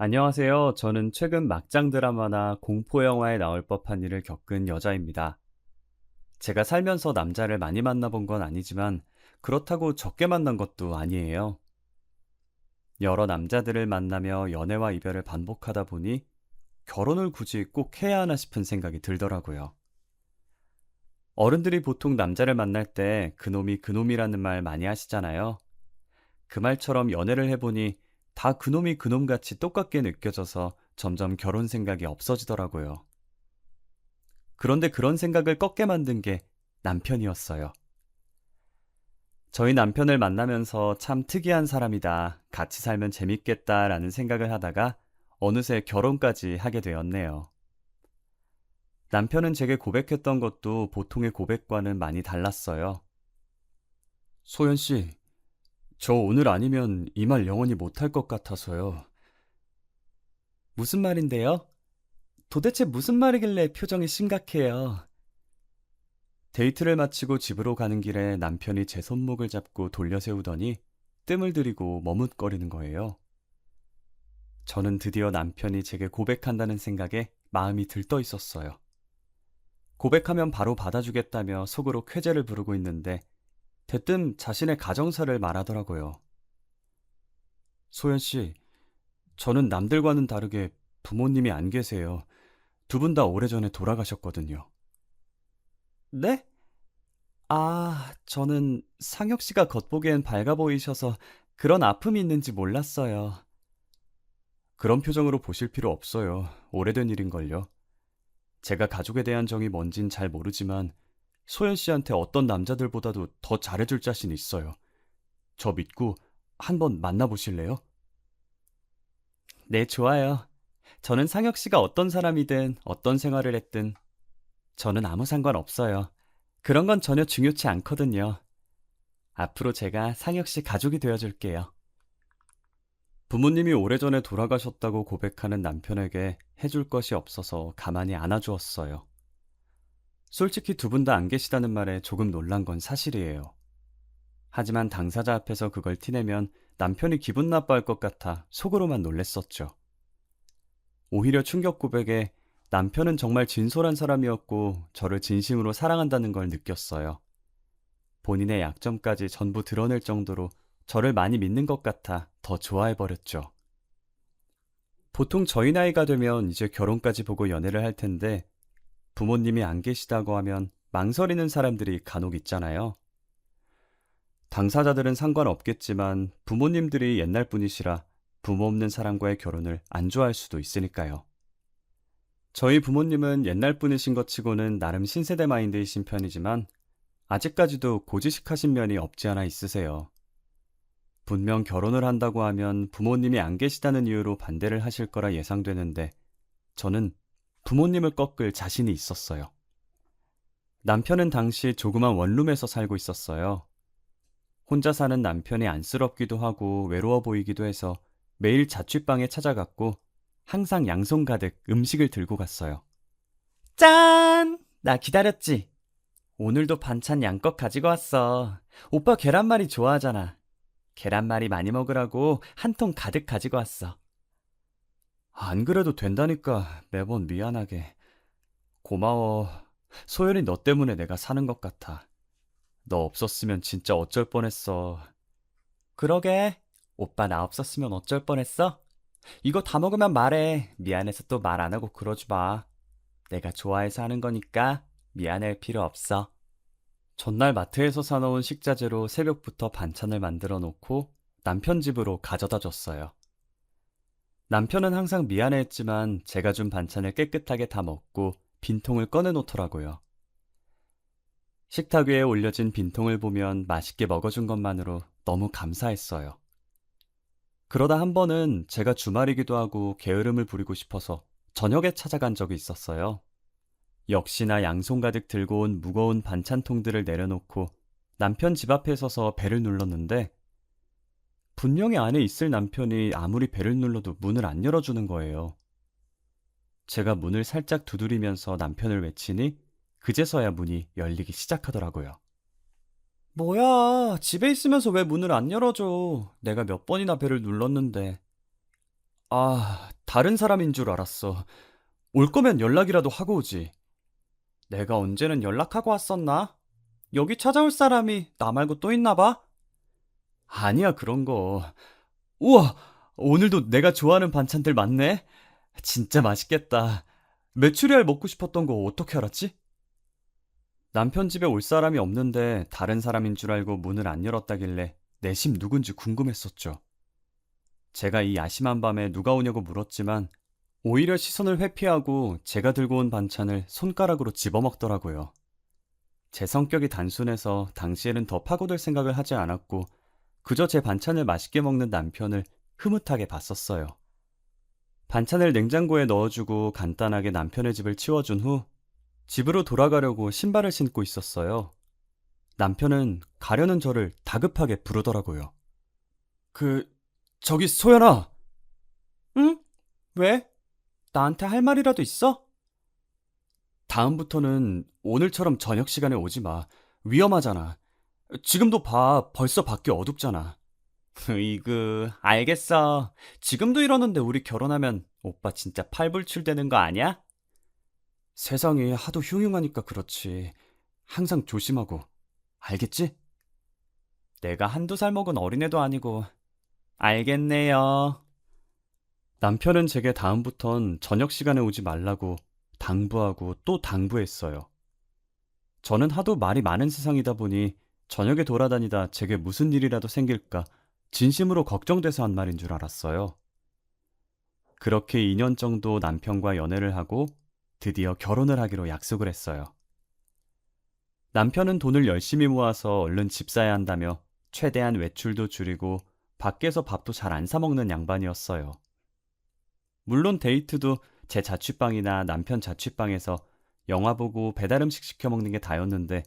안녕하세요. 저는 최근 막장 드라마나 공포 영화에 나올 법한 일을 겪은 여자입니다. 제가 살면서 남자를 많이 만나본 건 아니지만 그렇다고 적게 만난 것도 아니에요. 여러 남자들을 만나며 연애와 이별을 반복하다 보니 결혼을 굳이 꼭 해야 하나 싶은 생각이 들더라고요. 어른들이 보통 남자를 만날 때 그놈이 그놈이라는 말 많이 하시잖아요. 그 말처럼 연애를 해보니 다 그놈이 그놈같이 똑같게 느껴져서 점점 결혼 생각이 없어지더라고요. 그런데 그런 생각을 꺾게 만든 게 남편이었어요. 저희 남편을 만나면서 참 특이한 사람이다, 같이 살면 재밌겠다라는 생각을 하다가 어느새 결혼까지 하게 되었네요. 남편은 제게 고백했던 것도 보통의 고백과는 많이 달랐어요. 소연 씨, 저 오늘 아니면 이 말 영원히 못할 것 같아서요. 무슨 말인데요? 도대체 무슨 말이길래 표정이 심각해요? 데이트를 마치고 집으로 가는 길에 남편이 제 손목을 잡고 돌려 세우더니 뜸을 들이고 머뭇거리는 거예요. 저는 드디어 남편이 제게 고백한다는 생각에 마음이 들떠 있었어요. 고백하면 바로 받아주겠다며 속으로 쾌재를 부르고 있는데 대뜸 자신의 가정사를 말하더라고요. 소연 씨, 저는 남들과는 다르게 부모님이 안 계세요. 두 분 다 오래전에 돌아가셨거든요. 네? 저는 상혁 씨가 겉보기엔 밝아 보이셔서 그런 아픔이 있는지 몰랐어요. 그런 표정으로 보실 필요 없어요. 오래된 일인걸요. 제가 가족에 대한 정이 뭔진 잘 모르지만 소연 씨한테 어떤 남자들보다도 더 잘해줄 자신 있어요. 저 믿고 한번 만나보실래요? 네, 좋아요. 저는 상혁 씨가 어떤 사람이든 어떤 생활을 했든 저는 아무 상관 없어요. 그런 건 전혀 중요치 않거든요. 앞으로 제가 상혁 씨 가족이 되어줄게요. 부모님이 오래전에 돌아가셨다고 고백하는 남편에게 해줄 것이 없어서 가만히 안아주었어요. 솔직히 두 분 다 안 계시다는 말에 조금 놀란 건 사실이에요. 하지만 당사자 앞에서 그걸 티내면 남편이 기분 나빠할 것 같아 속으로만 놀랬었죠. 오히려 충격 고백에 남편은 정말 진솔한 사람이었고 저를 진심으로 사랑한다는 걸 느꼈어요. 본인의 약점까지 전부 드러낼 정도로 저를 많이 믿는 것 같아 더 좋아해버렸죠. 보통 저희 나이가 되면 이제 결혼까지 보고 연애를 할 텐데 부모님이 안 계시다고 하면 망설이는 사람들이 간혹 있잖아요. 당사자들은 상관없겠지만 부모님들이 옛날 분이시라 부모 없는 사람과의 결혼을 안 좋아할 수도 있으니까요. 저희 부모님은 옛날 분이신 것 치고는 나름 신세대 마인드이신 편이지만 아직까지도 고지식하신 면이 없지 않아 있으세요. 분명 결혼을 한다고 하면 부모님이 안 계시다는 이유로 반대를 하실 거라 예상되는데 저는 부모님을 꺾을 자신이 있었어요. 남편은 당시 조그만 원룸에서 살고 있었어요. 혼자 사는 남편이 안쓰럽기도 하고 외로워 보이기도 해서 매일 자취방에 찾아갔고 항상 양손 가득 음식을 들고 갔어요. 짠! 나 기다렸지? 오늘도 반찬 양껏 가지고 왔어. 오빠 계란말이 좋아하잖아. 계란말이 많이 먹으라고 한 통 가득 가지고 왔어. 안 그래도 된다니까 매번 미안하게. 고마워. 소연이 너 때문에 내가 사는 것 같아. 너 없었으면 진짜 어쩔 뻔했어. 그러게. 오빠 나 없었으면 어쩔 뻔했어? 이거 다 먹으면 말해. 미안해서 또 말 안 하고 그러지 마. 내가 좋아해서 하는 거니까 미안할 필요 없어. 전날 마트에서 사놓은 식자재로 새벽부터 반찬을 만들어 놓고 남편 집으로 가져다 줬어요. 남편은 항상 미안해했지만 제가 준 반찬을 깨끗하게 다 먹고 빈통을 꺼내 놓더라고요. 식탁 위에 올려진 빈통을 보면 맛있게 먹어준 것만으로 너무 감사했어요. 그러다 한 번은 제가 주말이기도 하고 게으름을 부리고 싶어서 저녁에 찾아간 적이 있었어요. 역시나 양손 가득 들고 온 무거운 반찬통들을 내려놓고 남편 집 앞에 서서 벨을 눌렀는데 분명히 안에 있을 남편이 아무리 벨을 눌러도 문을 안 열어주는 거예요. 제가 문을 살짝 두드리면서 남편을 외치니 그제서야 문이 열리기 시작하더라고요. 뭐야, 집에 있으면서 왜 문을 안 열어줘? 내가 몇 번이나 벨을 눌렀는데. 다른 사람인 줄 알았어. 올 거면 연락이라도 하고 오지. 내가 언제는 연락하고 왔었나? 여기 찾아올 사람이 나 말고 또 있나 봐? 아니야, 그런 거. 우와! 오늘도 내가 좋아하는 반찬들 많네? 진짜 맛있겠다. 메추리알 먹고 싶었던 거 어떻게 알았지? 남편 집에 올 사람이 없는데 다른 사람인 줄 알고 문을 안 열었다길래 내심 누군지 궁금했었죠. 제가 이 야심한 밤에 누가 오냐고 물었지만 오히려 시선을 회피하고 제가 들고 온 반찬을 손가락으로 집어먹더라고요. 제 성격이 단순해서 당시에는 더 파고들 생각을 하지 않았고 그저 제 반찬을 맛있게 먹는 남편을 흐뭇하게 봤었어요. 반찬을 냉장고에 넣어주고 간단하게 남편의 집을 치워준 후 집으로 돌아가려고 신발을 신고 있었어요. 남편은 가려는 저를 다급하게 부르더라고요. 그, 저기 소연아! 응? 왜? 나한테 할 말이라도 있어? 다음부터는 오늘처럼 저녁 시간에 오지 마. 위험하잖아. 지금도 봐. 벌써 밖이 어둡잖아. 으이그, 알겠어. 지금도 이러는데 우리 결혼하면 오빠 진짜 팔불출되는 거 아니야? 세상이 하도 흉흉하니까 그렇지. 항상 조심하고. 알겠지? 내가 한두 살 먹은 어린애도 아니고. 알겠네요. 남편은 제게 다음부턴 저녁 시간에 오지 말라고 당부하고 또 당부했어요. 저는 하도 말이 많은 세상이다 보니 저녁에 돌아다니다 제게 무슨 일이라도 생길까 진심으로 걱정돼서 한 말인 줄 알았어요. 그렇게 2년 정도 남편과 연애를 하고 드디어 결혼을 하기로 약속을 했어요. 남편은 돈을 열심히 모아서 얼른 집 사야 한다며 최대한 외출도 줄이고 밖에서 밥도 잘 안 사 먹는 양반이었어요. 물론 데이트도 제 자취방이나 남편 자취방에서 영화 보고 배달 음식 시켜 먹는 게 다였는데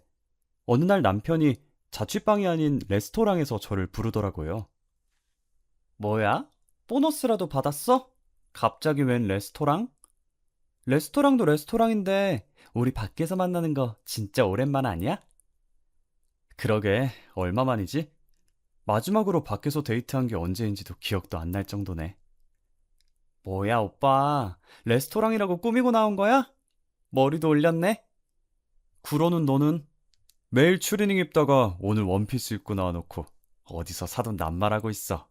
어느 날 남편이 자취방이 아닌 레스토랑에서 저를 부르더라고요. 뭐야? 보너스라도 받았어? 갑자기 웬 레스토랑? 레스토랑도 레스토랑인데 우리 밖에서 만나는 거 진짜 오랜만 아니야? 그러게, 얼마만이지? 마지막으로 밖에서 데이트한 게 언제인지도 기억도 안 날 정도네. 뭐야, 오빠. 레스토랑이라고 꾸미고 나온 거야? 머리도 올렸네? 그러는 너는 매일 추리닝 입다가 오늘 원피스 입고 나와놓고 어디서 사돈 낱말하고 있어.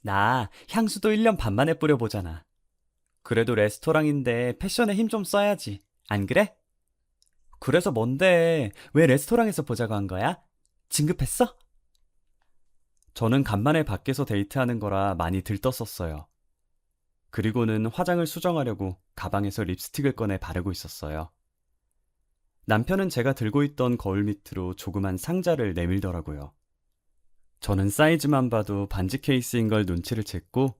나 향수도 1년 반 만에 뿌려보잖아. 그래도 레스토랑인데 패션에 힘 좀 써야지. 안 그래? 그래서 뭔데? 왜 레스토랑에서 보자고 한 거야? 진급했어? 저는 간만에 밖에서 데이트하는 거라 많이 들떴었어요. 그리고는 화장을 수정하려고 가방에서 립스틱을 꺼내 바르고 있었어요. 남편은 제가 들고 있던 거울 밑으로 조그만 상자를 내밀더라고요. 저는 사이즈만 봐도 반지 케이스인 걸 눈치를 챘고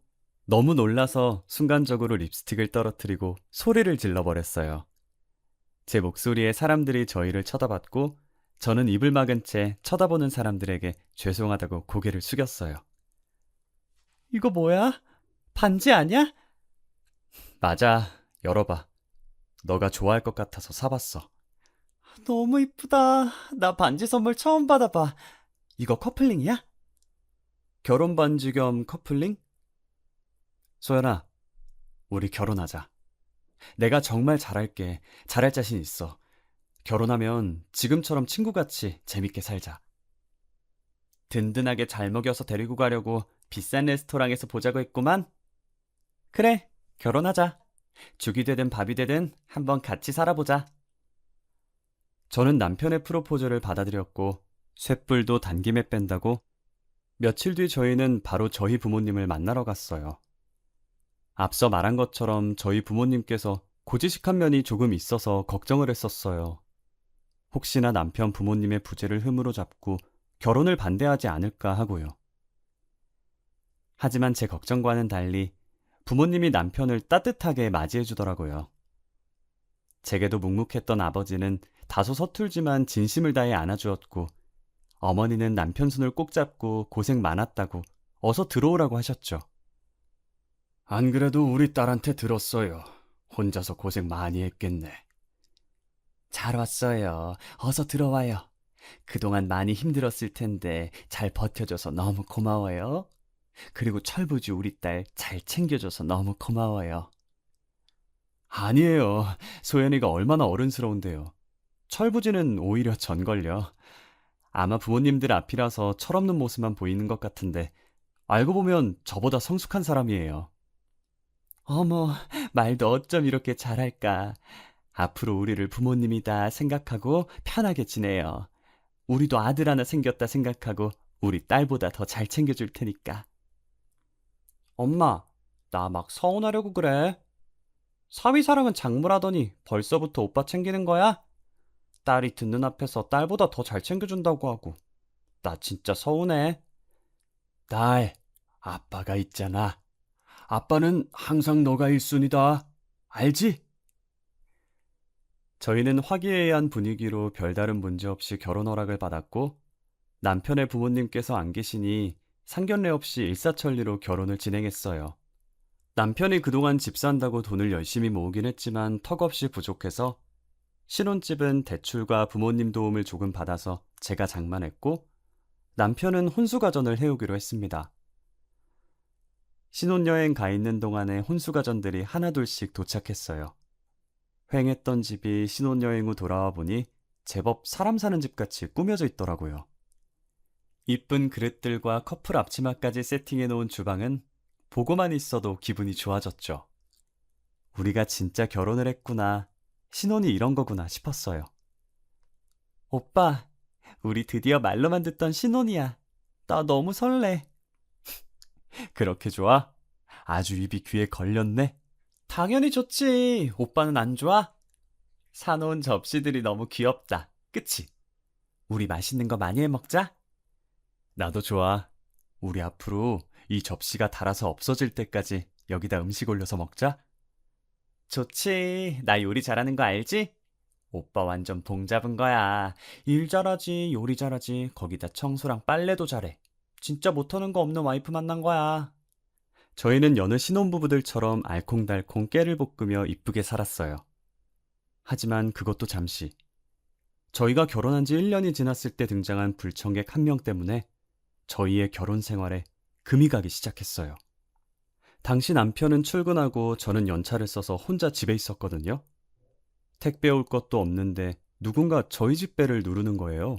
너무 놀라서 순간적으로 립스틱을 떨어뜨리고 소리를 질러버렸어요. 제 목소리에 사람들이 저희를 쳐다봤고 저는 입을 막은 채 쳐다보는 사람들에게 죄송하다고 고개를 숙였어요. 이거 뭐야? 반지 아니야? 맞아, 열어봐. 너가 좋아할 것 같아서 사봤어. 너무 이쁘다. 나 반지 선물 처음 받아봐. 이거 커플링이야? 결혼 반지 겸 커플링? 소연아, 우리 결혼하자. 내가 정말 잘할게. 잘할 자신 있어. 결혼하면 지금처럼 친구같이 재밌게 살자. 든든하게 잘 먹여서 데리고 가려고 비싼 레스토랑에서 보자고 했구만. 그래, 결혼하자. 죽이 되든 밥이 되든 한번 같이 살아보자. 저는 남편의 프로포즈를 받아들였고 쇳불도 단김에 뺀다고 며칠 뒤 저희는 바로 저희 부모님을 만나러 갔어요. 앞서 말한 것처럼 저희 부모님께서 고지식한 면이 조금 있어서 걱정을 했었어요. 혹시나 남편 부모님의 부재를 흠으로 잡고 결혼을 반대하지 않을까 하고요. 하지만 제 걱정과는 달리 부모님이 남편을 따뜻하게 맞이해 주더라고요. 제게도 묵묵했던 아버지는 다소 서툴지만 진심을 다해 안아주었고 어머니는 남편 손을 꼭 잡고 고생 많았다고 어서 들어오라고 하셨죠. 안 그래도 우리 딸한테 들었어요. 혼자서 고생 많이 했겠네. 잘 왔어요. 어서 들어와요. 그동안 많이 힘들었을 텐데 잘 버텨줘서 너무 고마워요. 그리고 철부지 우리 딸 잘 챙겨줘서 너무 고마워요. 아니에요. 소연이가 얼마나 어른스러운데요. 철부지는 오히려 전걸요. 아마 부모님들 앞이라서 철없는 모습만 보이는 것 같은데 알고 보면 저보다 성숙한 사람이에요. 어머, 말도 어쩜 이렇게 잘할까. 앞으로 우리를 부모님이다 생각하고 편하게 지내요. 우리도 아들 하나 생겼다 생각하고 우리 딸보다 더 잘 챙겨줄 테니까. 엄마, 나 막 서운하려고 그래. 사위사랑은 작물하더니 벌써부터 오빠 챙기는 거야? 딸이 듣는 앞에서 딸보다 더 잘 챙겨준다고 하고. 나 진짜 서운해. 딸, 아빠가 있잖아. 아빠는 항상 너가 1순위다. 알지? 저희는 화기애애한 분위기로 별다른 문제 없이 결혼 허락을 받았고 남편의 부모님께서 안 계시니 상견례 없이 일사천리로 결혼을 진행했어요. 남편이 그동안 집 산다고 돈을 열심히 모으긴 했지만 턱없이 부족해서 신혼집은 대출과 부모님 도움을 조금 받아서 제가 장만했고 남편은 혼수가전을 해오기로 했습니다. 신혼여행 가 있는 동안에 혼수가전들이 하나둘씩 도착했어요. 휑했던 집이 신혼여행 후 돌아와 보니 제법 사람 사는 집같이 꾸며져 있더라고요. 이쁜 그릇들과 커플 앞치마까지 세팅해 놓은 주방은 보고만 있어도 기분이 좋아졌죠. 우리가 진짜 결혼을 했구나. 신혼이 이런 거구나 싶었어요. 오빠, 우리 드디어 말로만 듣던 신혼이야. 나 너무 설레. 그렇게 좋아? 아주 입이 귀에 걸렸네. 당연히 좋지. 오빠는 안 좋아? 사놓은 접시들이 너무 귀엽다. 그치? 우리 맛있는 거 많이 해 먹자. 나도 좋아. 우리 앞으로 이 접시가 닳아서 없어질 때까지 여기다 음식 올려서 먹자. 좋지. 나 요리 잘하는 거 알지? 오빠 완전 봉 잡은 거야. 일 잘하지, 요리 잘하지, 거기다 청소랑 빨래도 잘해. 진짜 못하는 거 없는 와이프 만난 거야. 저희는 여느 신혼부부들처럼 알콩달콩 깨를 볶으며 이쁘게 살았어요. 하지만 그것도 잠시. 저희가 결혼한 지 1년이 지났을 때 등장한 불청객 한 명 때문에 저희의 결혼 생활에 금이 가기 시작했어요. 당시 남편은 출근하고 저는 연차를 써서 혼자 집에 있었거든요. 택배 올 것도 없는데 누군가 저희 집 배를 누르는 거예요.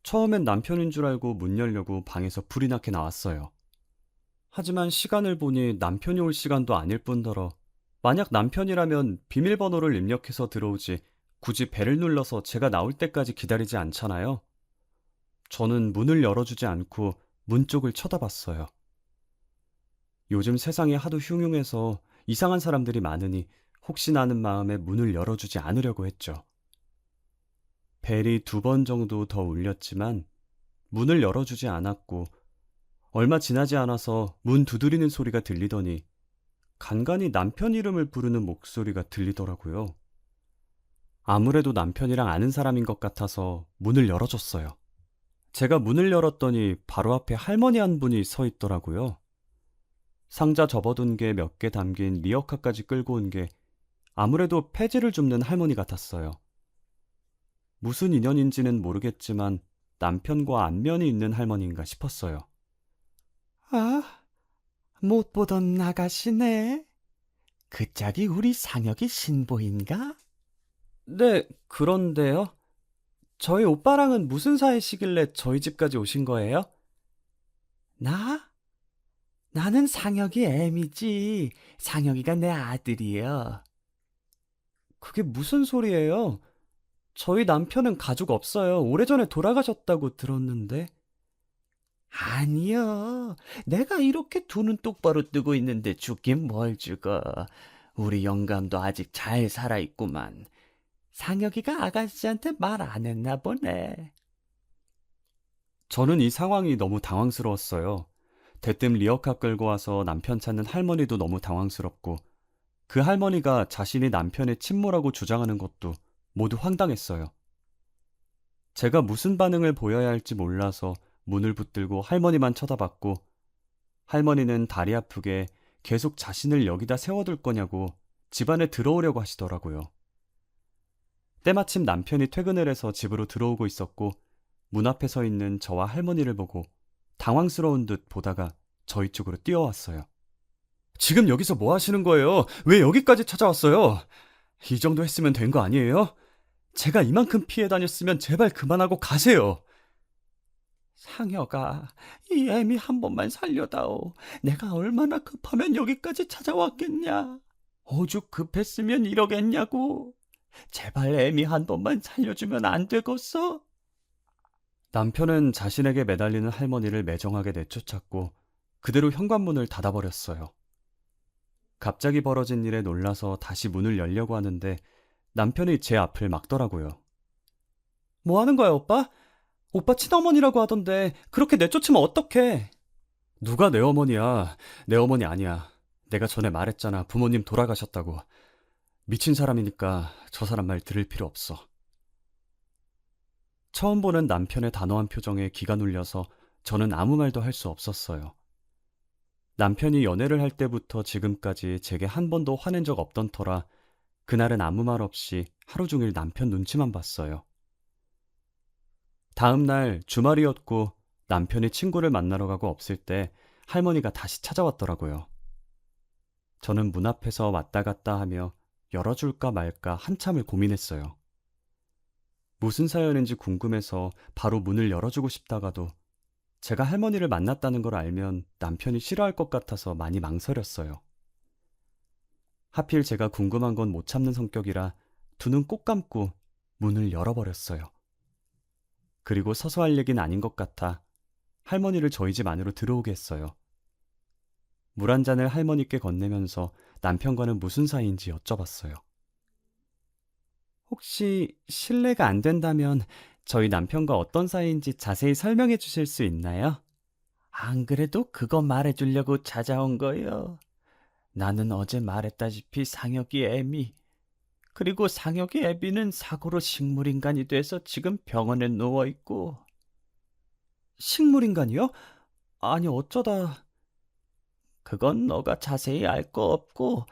처음엔 남편인 줄 알고 문 열려고 방에서 불이 나게 나왔어요. 하지만 시간을 보니 남편이 올 시간도 아닐 뿐더러 만약 남편이라면 비밀번호를 입력해서 들어오지 굳이 배를 눌러서 제가 나올 때까지 기다리지 않잖아요. 저는 문을 열어주지 않고 문 쪽을 쳐다봤어요. 요즘 세상이 하도 흉흉해서 이상한 사람들이 많으니 혹시나 하는 마음에 문을 열어주지 않으려고 했죠. 벨이 2번 정도 더 울렸지만 문을 열어주지 않았고 얼마 지나지 않아서 문 두드리는 소리가 들리더니 간간히 남편 이름을 부르는 목소리가 들리더라고요. 아무래도 남편이랑 아는 사람인 것 같아서 문을 열어줬어요. 제가 문을 열었더니 바로 앞에 할머니 한 분이 서 있더라고요. 상자 접어둔 게 몇 개 담긴 리어카까지 끌고 온 게 아무래도 폐지를 줍는 할머니 같았어요. 무슨 인연인지는 모르겠지만 남편과 안면이 있는 할머니인가 싶었어요. 아, 못 보던 아가씨네. 그 짝이 우리 상혁이 신보인가? 네, 그런데요. 저희 오빠랑은 무슨 사이시길래 저희 집까지 오신 거예요? 나? 나는 상혁이 애미지. 상혁이가 내 아들이요. 그게 무슨 소리예요? 저희 남편은 가족 없어요. 오래전에 돌아가셨다고 들었는데. 아니요. 내가 이렇게 두 눈 똑바로 뜨고 있는데 죽긴 뭘 죽어. 우리 영감도 아직 잘 살아있구만. 상혁이가 아가씨한테 말 안 했나 보네. 저는 이 상황이 너무 당황스러웠어요. 대뜸 리어카 끌고 와서 남편 찾는 할머니도 너무 당황스럽고 그 할머니가 자신이 남편의 친모라고 주장하는 것도 모두 황당했어요. 제가 무슨 반응을 보여야 할지 몰라서 문을 붙들고 할머니만 쳐다봤고 할머니는 다리 아프게 계속 자신을 여기다 세워둘 거냐고 집 안에 들어오려고 하시더라고요. 때마침 남편이 퇴근을 해서 집으로 들어오고 있었고 문 앞에 서 있는 저와 할머니를 보고 당황스러운 듯 보다가 저희 쪽으로 뛰어왔어요. 지금 여기서 뭐 하시는 거예요? 왜 여기까지 찾아왔어요? 이 정도 했으면 된 거 아니에요? 제가 이만큼 피해 다녔으면 제발 그만하고 가세요. 상혁아, 이 애미 한 번만 살려다오. 내가 얼마나 급하면 여기까지 찾아왔겠냐. 오죽 급했으면 이러겠냐고. 제발 애미 한 번만 살려주면 안 되겠어? 남편은 자신에게 매달리는 할머니를 매정하게 내쫓았고 그대로 현관문을 닫아버렸어요. 갑자기 벌어진 일에 놀라서 다시 문을 열려고 하는데 남편이 제 앞을 막더라고요. 뭐 하는 거야, 오빠? 오빠 친어머니라고 하던데 그렇게 내쫓으면 어떡해? 누가 내 어머니야? 내 어머니 아니야. 내가 전에 말했잖아. 부모님 돌아가셨다고. 미친 사람이니까 저 사람 말 들을 필요 없어. 처음 보는 남편의 단호한 표정에 기가 눌려서 저는 아무 말도 할 수 없었어요. 남편이 연애를 할 때부터 지금까지 제게 한 번도 화낸 적 없던 터라 그날은 아무 말 없이 하루 종일 남편 눈치만 봤어요. 다음 날 주말이었고 남편이 친구를 만나러 가고 없을 때 할머니가 다시 찾아왔더라고요. 저는 문 앞에서 왔다 갔다 하며 열어줄까 말까 한참을 고민했어요. 무슨 사연인지 궁금해서 바로 문을 열어주고 싶다가도 제가 할머니를 만났다는 걸 알면 남편이 싫어할 것 같아서 많이 망설였어요. 하필 제가 궁금한 건 못 참는 성격이라 두 눈 꼭 감고 문을 열어버렸어요. 그리고 서서 할 얘기는 아닌 것 같아 할머니를 저희 집 안으로 들어오게 했어요. 물 한 잔을 할머니께 건네면서 남편과는 무슨 사이인지 여쭤봤어요. 혹시 실례가 안 된다면 저희 남편과 어떤 사이인지 자세히 설명해 주실 수 있나요? 안 그래도 그거 말해주려고 찾아온 거요. 나는 어제 말했다시피 상혁이 애미, 그리고 상혁이 애비는 사고로 식물인간이 돼서 지금 병원에 누워있고. 식물인간이요? 아니 어쩌다. 그건 너가 자세히 알 거 없고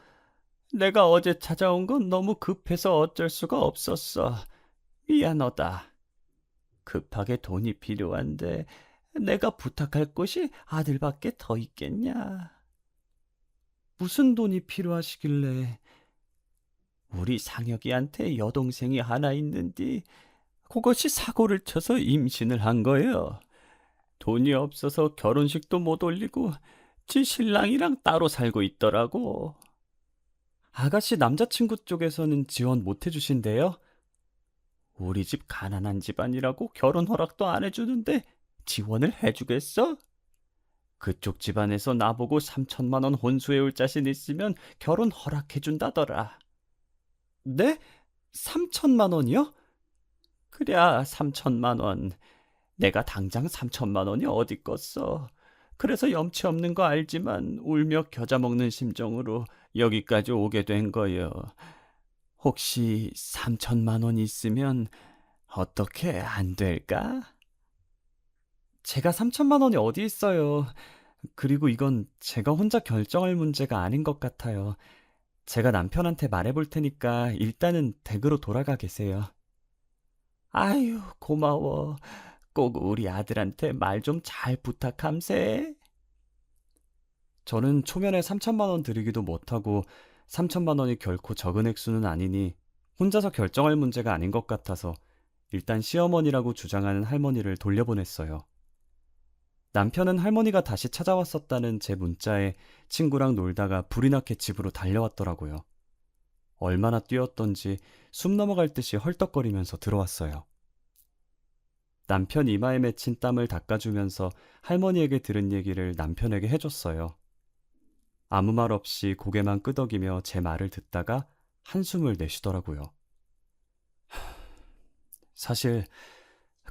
내가 어제 찾아온 건 너무 급해서 어쩔 수가 없었어. 미안하다. 급하게 돈이 필요한데 내가 부탁할 곳이 아들밖에 더 있겠냐? 무슨 돈이 필요하시길래? 우리 상혁이한테 여동생이 하나 있는데 그것이 사고를 쳐서 임신을 한 거예요. 돈이 없어서 결혼식도 못 올리고 지 신랑이랑 따로 살고 있더라고. 아가씨 남자친구 쪽에서는 지원 못 해주신대요? 우리 집 가난한 집안이라고 결혼 허락도 안 해주는데 지원을 해주겠어? 그쪽 집안에서 나보고 3천만 원 혼수해올 자신 있으면 결혼 허락해준다더라. 네? 3천만 원이요? 그랴 3천만 원. 내가 당장 3천만 원이 어디 껐어. 그래서 염치 없는 거 알지만 울며 겨자 먹는 심정으로 여기까지 오게 된 거요. 혹시 3천만 원 있으면 어떻게 안 될까? 제가 3천만 원이 어디 있어요. 그리고 이건 제가 혼자 결정할 문제가 아닌 것 같아요. 제가 남편한테 말해볼 테니까 일단은 댁으로 돌아가 계세요. 아유, 고마워. 꼭 우리 아들한테 말 좀 잘 부탁함세. 저는 초면에 3천만 원 드리기도 못하고 3천만 원이 결코 적은 액수는 아니니 혼자서 결정할 문제가 아닌 것 같아서 일단 시어머니라고 주장하는 할머니를 돌려보냈어요. 남편은 할머니가 다시 찾아왔었다는 제 문자에 친구랑 놀다가 불이 나게 집으로 달려왔더라고요. 얼마나 뛰었던지 숨 넘어갈 듯이 헐떡거리면서 들어왔어요. 남편 이마에 맺힌 땀을 닦아주면서 할머니에게 들은 얘기를 남편에게 해줬어요. 아무 말 없이 고개만 끄덕이며 제 말을 듣다가 한숨을 내쉬더라고요. 사실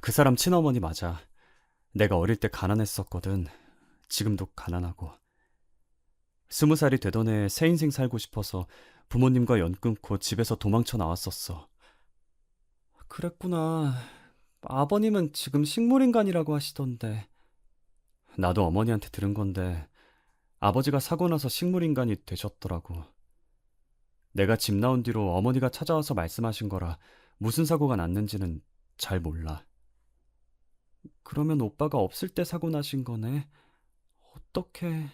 그 사람 친어머니 맞아. 내가 어릴 때 가난했었거든. 지금도 가난하고. 20살이 되던 해 새 인생 살고 싶어서 부모님과 연 끊고 집에서 도망쳐 나왔었어. 그랬구나. 아버님은 지금 식물인간이라고 하시던데. 나도 어머니한테 들은 건데 아버지가 사고 나서 식물인간이 되셨더라고. 내가 집 나온 뒤로 어머니가 찾아와서 말씀하신 거라 무슨 사고가 났는지는 잘 몰라. 그러면 오빠가 없을 때 사고 나신 거네. 어떡해.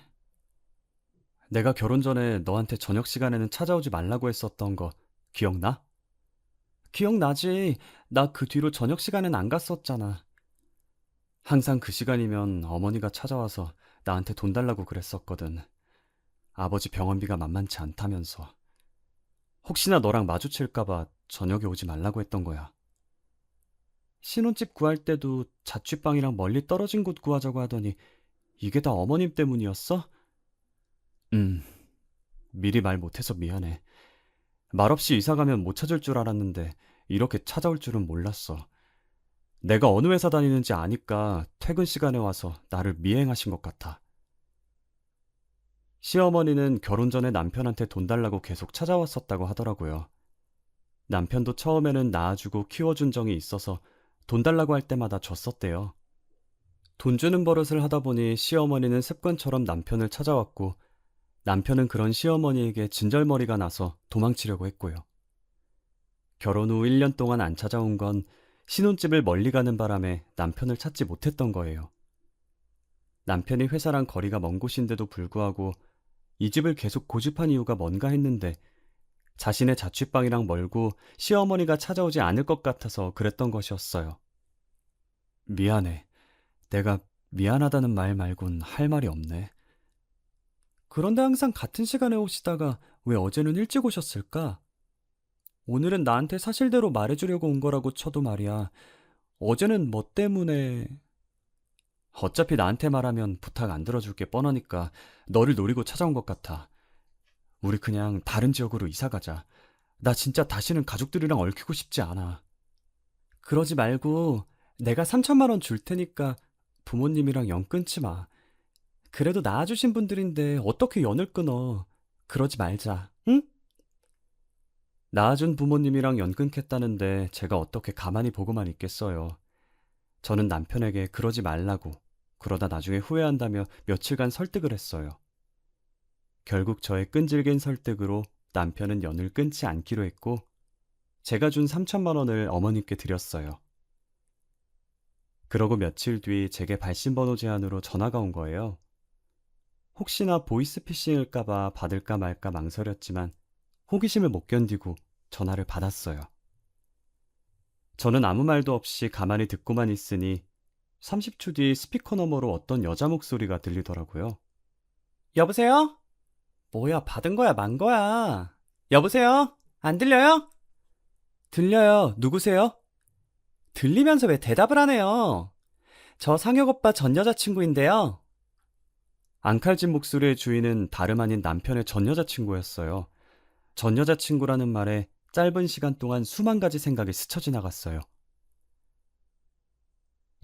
내가 결혼 전에 너한테 저녁 시간에는 찾아오지 말라고 했었던 거 기억나? 기억나지? 나 그 뒤로 저녁 시간엔 안 갔었잖아. 항상 그 시간이면 어머니가 찾아와서 나한테 돈 달라고 그랬었거든. 아버지 병원비가 만만치 않다면서. 혹시나 너랑 마주칠까봐 저녁에 오지 말라고 했던 거야. 신혼집 구할 때도 자취방이랑 멀리 떨어진 곳 구하자고 하더니 이게 다 어머님 때문이었어? 음, 미리 말 못해서 미안해. 말없이 이사 가면 못 찾을 줄 알았는데 이렇게 찾아올 줄은 몰랐어. 내가 어느 회사 다니는지 아니까 퇴근 시간에 와서 나를 미행하신 것 같아. 시어머니는 결혼 전에 남편한테 돈 달라고 계속 찾아왔었다고 하더라고요. 남편도 처음에는 낳아주고 키워준 정이 있어서 돈 달라고 할 때마다 줬었대요. 돈 주는 버릇을 하다 보니 시어머니는 습관처럼 남편을 찾아왔고 남편은 그런 시어머니에게 진절머리가 나서 도망치려고 했고요. 결혼 후 1년 동안 안 찾아온 건 신혼집을 멀리 가는 바람에 남편을 찾지 못했던 거예요. 남편이 회사랑 거리가 먼 곳인데도 불구하고 이 집을 계속 고집한 이유가 뭔가 했는데 자신의 자취방이랑 멀고 시어머니가 찾아오지 않을 것 같아서 그랬던 것이었어요. 미안해. 내가 미안하다는 말 말곤 할 말이 없네. 그런데 항상 같은 시간에 오시다가 왜 어제는 일찍 오셨을까? 오늘은 나한테 사실대로 말해주려고 온 거라고 쳐도 말이야. 어제는 뭐 때문에... 어차피 나한테 말하면 부탁 안 들어줄 게 뻔하니까 너를 노리고 찾아온 것 같아. 우리 그냥 다른 지역으로 이사 가자. 나 진짜 다시는 가족들이랑 얽히고 싶지 않아. 그러지 말고 내가 3천만 원 줄 테니까 부모님이랑 연 끊지 마. 그래도 낳아주신 분들인데 어떻게 연을 끊어. 그러지 말자, 응? 낳아준 부모님이랑 연 끊겠다는데 제가 어떻게 가만히 보고만 있겠어요. 저는 남편에게 그러지 말라고, 그러다 나중에 후회한다며 며칠간 설득을 했어요. 결국 저의 끈질긴 설득으로 남편은 연을 끊지 않기로 했고 제가 준 3천만 원을 어머님께 드렸어요. 그러고 며칠 뒤 제게 발신번호 제안으로 전화가 온 거예요. 혹시나 보이스피싱일까봐 받을까 말까 망설였지만 호기심을 못 견디고 전화를 받았어요. 저는 아무 말도 없이 가만히 듣고만 있으니 30초 뒤 스피커 너머로 어떤 여자 목소리가 들리더라고요. 여보세요? 뭐야, 받은 거야, 만 거야? 여보세요? 안 들려요? 들려요. 누구세요? 들리면서 왜 대답을 하네요? 저 상혁 오빠 전 여자친구인데요. 앙칼진 목소리의 주인은 다름 아닌 남편의 전 여자친구였어요. 전 여자친구라는 말에 짧은 시간 동안 수만 가지 생각이 스쳐 지나갔어요.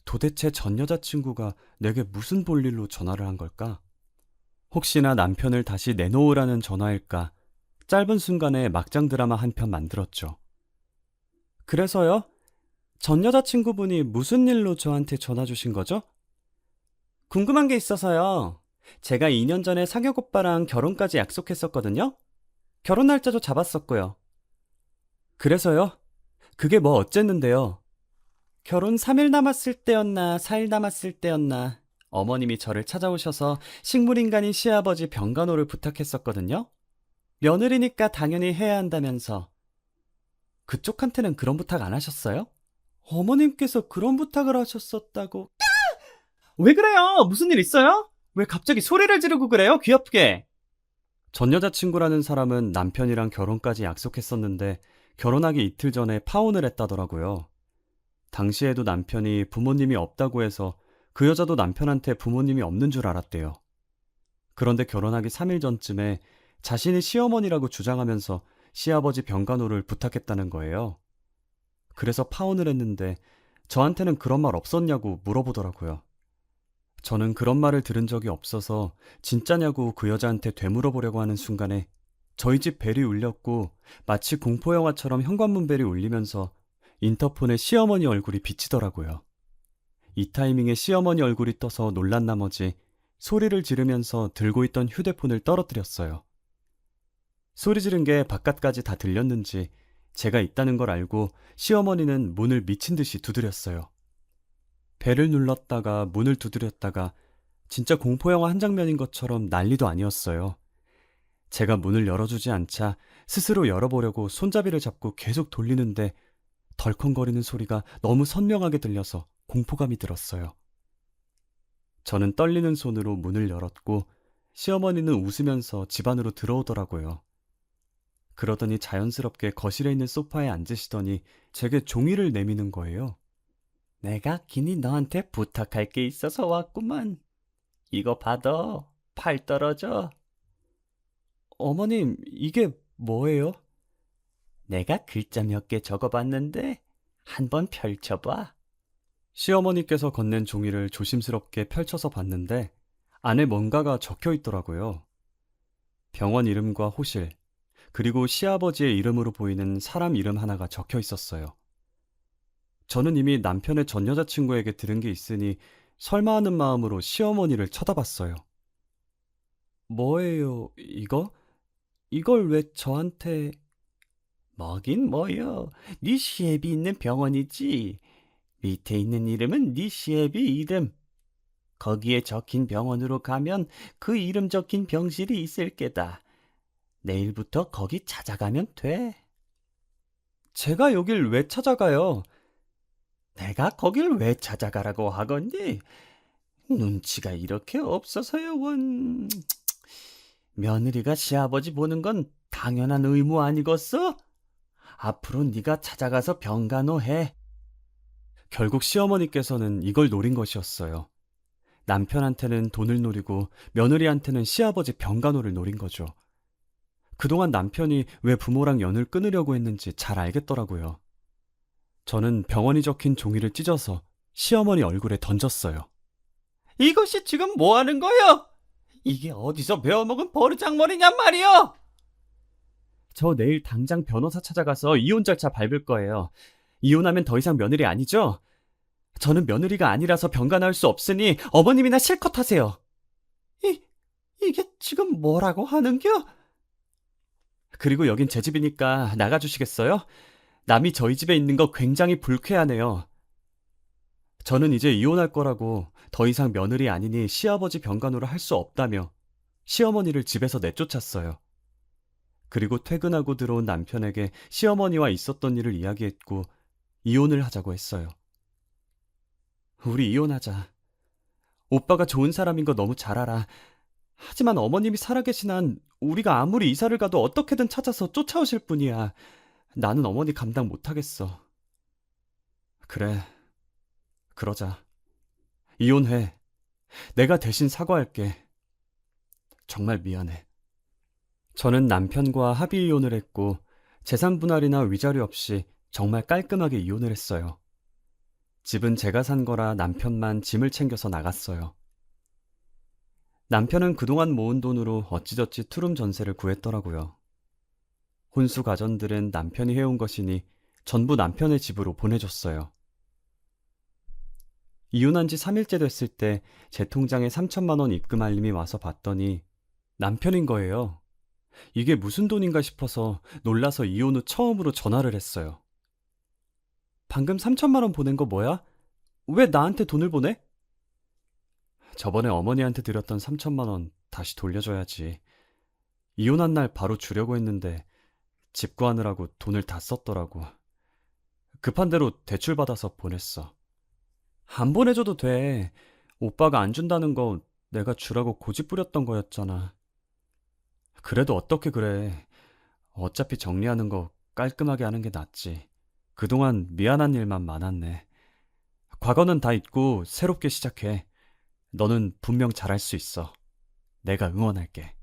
도대체 전 여자친구가 내게 무슨 볼일로 전화를 한 걸까? 혹시나 남편을 다시 내놓으라는 전화일까? 짧은 순간에 막장 드라마 한 편 만들었죠. 그래서요? 전 여자친구분이 무슨 일로 저한테 전화 주신 거죠? 궁금한 게 있어서요. 제가 2년 전에 상혁 오빠랑 결혼까지 약속했었거든요. 결혼 날짜도 잡았었고요. 그래서요? 그게 뭐 어쨌는데요? 결혼 3일 남았을 때였나 4일 남았을 때였나 어머님이 저를 찾아오셔서 식물인간인 시아버지 병간호를 부탁했었거든요. 며느리니까 당연히 해야 한다면서. 그쪽한테는 그런 부탁 안 하셨어요? 어머님께서 그런 부탁을 하셨었다고. 왜 그래요? 무슨 일 있어요? 왜 갑자기 소리를 지르고 그래요? 귀엽게. 전 여자친구라는 사람은 남편이랑 결혼까지 약속했었는데 결혼하기 이틀 전에 파혼을 했다더라고요. 당시에도 남편이 부모님이 없다고 해서 그 여자도 남편한테 부모님이 없는 줄 알았대요. 그런데 결혼하기 3일 전쯤에 자신이 시어머니라고 주장하면서 시아버지 병간호를 부탁했다는 거예요. 그래서 파혼을 했는데 저한테는 그런 말 없었냐고 물어보더라고요. 저는 그런 말을 들은 적이 없어서 진짜냐고 그 여자한테 되물어보려고 하는 순간에 저희 집 벨이 울렸고 마치 공포영화처럼 현관문 벨이 울리면서 인터폰에 시어머니 얼굴이 비치더라고요. 이 타이밍에 시어머니 얼굴이 떠서 놀란 나머지 소리를 지르면서 들고 있던 휴대폰을 떨어뜨렸어요. 소리 지른 게 바깥까지 다 들렸는지 제가 있다는 걸 알고 시어머니는 문을 미친 듯이 두드렸어요. 벨을 눌렀다가 문을 두드렸다가 진짜 공포영화 한 장면인 것처럼 난리도 아니었어요. 제가 문을 열어주지 않자 스스로 열어보려고 손잡이를 잡고 계속 돌리는데 덜컹거리는 소리가 너무 선명하게 들려서 공포감이 들었어요. 저는 떨리는 손으로 문을 열었고 시어머니는 웃으면서 집 안으로 들어오더라고요. 그러더니 자연스럽게 거실에 있는 소파에 앉으시더니 제게 종이를 내미는 거예요. 내가 긴히 너한테 부탁할 게 있어서 왔구만. 이거 받아. 팔 떨어져. 어머님, 이게 뭐예요? 내가 글자 몇 개 적어봤는데 한번 펼쳐봐. 시어머니께서 건넨 종이를 조심스럽게 펼쳐서 봤는데 안에 뭔가가 적혀 있더라고요. 병원 이름과 호실, 그리고 시아버지의 이름으로 보이는 사람 이름 하나가 적혀 있었어요. 저는 이미 남편의 전 여자친구에게 들은 게 있으니 설마 하는 마음으로 시어머니를 쳐다봤어요. 뭐예요, 이거? 이걸 왜 저한테... 뭐긴 뭐요. 네 시애비 있는 병원이지. 밑에 있는 이름은 네 시애비 이름. 거기에 적힌 병원으로 가면 그 이름 적힌 병실이 있을 게다. 내일부터 거기 찾아가면 돼. 제가 여길 왜 찾아가요? 내가 거길 왜 찾아가라고 하건디? 눈치가 이렇게 없어서요, 원. 며느리가 시아버지 보는 건 당연한 의무 아니겠어? 앞으로 네가 찾아가서 병간호 해. 결국 시어머니께서는 이걸 노린 것이었어요. 남편한테는 돈을 노리고 며느리한테는 시아버지 병간호를 노린 거죠. 그동안 남편이 왜 부모랑 연을 끊으려고 했는지 잘 알겠더라고요. 저는 병원이 적힌 종이를 찢어서 시어머니 얼굴에 던졌어요. 이것이 지금 뭐 하는 거요? 이게 어디서 배워먹은 버르장머리냔 말이요? 저 내일 당장 변호사 찾아가서 이혼 절차 밟을 거예요. 이혼하면 더 이상 며느리 아니죠? 저는 며느리가 아니라서 병간호할 수 없으니 어머님이나 실컷 하세요. 이게 지금 뭐라고 하는겨? 그리고 여긴 제 집이니까 나가주시겠어요? 남이 저희 집에 있는 거 굉장히 불쾌하네요. 저는 이제 이혼할 거라고 더 이상 며느리 아니니 시아버지 병간호를 할 수 없다며 시어머니를 집에서 내쫓았어요. 그리고 퇴근하고 들어온 남편에게 시어머니와 있었던 일을 이야기했고 이혼을 하자고 했어요. 우리 이혼하자. 오빠가 좋은 사람인 거 너무 잘 알아. 하지만 어머님이 살아계신 한 우리가 아무리 이사를 가도 어떻게든 찾아서 쫓아오실 뿐이야. 나는 어머니 감당 못하겠어. 그래, 그러자. 이혼해. 내가 대신 사과할게. 정말 미안해. 저는 남편과 합의 이혼을 했고 재산 분할이나 위자료 없이 정말 깔끔하게 이혼을 했어요. 집은 제가 산 거라 남편만 짐을 챙겨서 나갔어요. 남편은 그동안 모은 돈으로 어찌저찌 투룸 전세를 구했더라고요. 혼수 가전들은 남편이 해온 것이니 전부 남편의 집으로 보내줬어요. 이혼한 지 3일째 됐을 때 제 통장에 3천만 원 입금 알림이 와서 봤더니 남편인 거예요. 이게 무슨 돈인가 싶어서 놀라서 이혼 후 처음으로 전화를 했어요. 방금 3천만 원 보낸 거 뭐야? 왜 나한테 돈을 보내? 저번에 어머니한테 드렸던 3천만 원 다시 돌려줘야지. 이혼한 날 바로 주려고 했는데 집 구하느라고 돈을 다 썼더라고. 급한 대로 대출 받아서 보냈어. 안 보내줘도 돼. 오빠가 안 준다는 거 내가 주라고 고집 부렸던 거였잖아. 그래도 어떻게 그래. 어차피 정리하는 거 깔끔하게 하는 게 낫지. 그동안 미안한 일만 많았네. 과거는 다 잊고 새롭게 시작해. 너는 분명 잘할 수 있어. 내가 응원할게.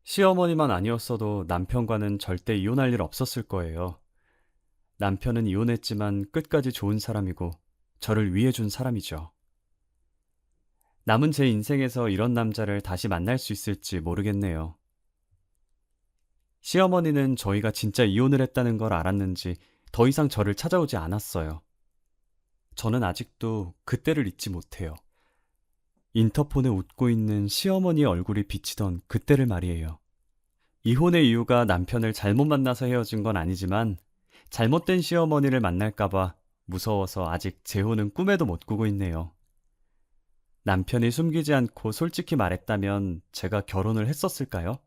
시어머니만 아니었어도 남편과는 절대 이혼할 일 없었을 거예요. 남편은 이혼했지만 끝까지 좋은 사람이고 저를 위해준 사람이죠. 남은 제 인생에서 이런 남자를 다시 만날 수 있을지 모르겠네요. 시어머니는 저희가 진짜 이혼을 했다는 걸 알았는지 더 이상 저를 찾아오지 않았어요. 저는 아직도 그때를 잊지 못해요. 인터폰에 웃고 있는 시어머니의 얼굴이 비치던 그때를 말이에요. 이혼의 이유가 남편을 잘못 만나서 헤어진 건 아니지만 잘못된 시어머니를 만날까봐 무서워서 아직 재혼은 꿈에도 못 꾸고 있네요. 남편이 숨기지 않고 솔직히 말했다면 제가 결혼을 했었을까요?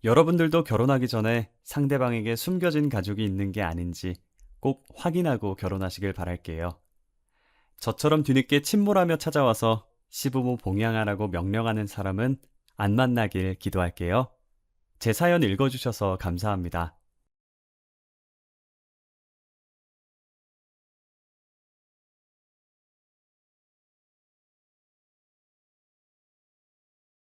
여러분들도 결혼하기 전에 상대방에게 숨겨진 가족이 있는 게 아닌지 꼭 확인하고 결혼하시길 바랄게요. 저처럼 뒤늦게 침몰하며 찾아와서 시부모 봉양하라고 명령하는 사람은 안 만나길 기도할게요. 제 사연 읽어주셔서 감사합니다.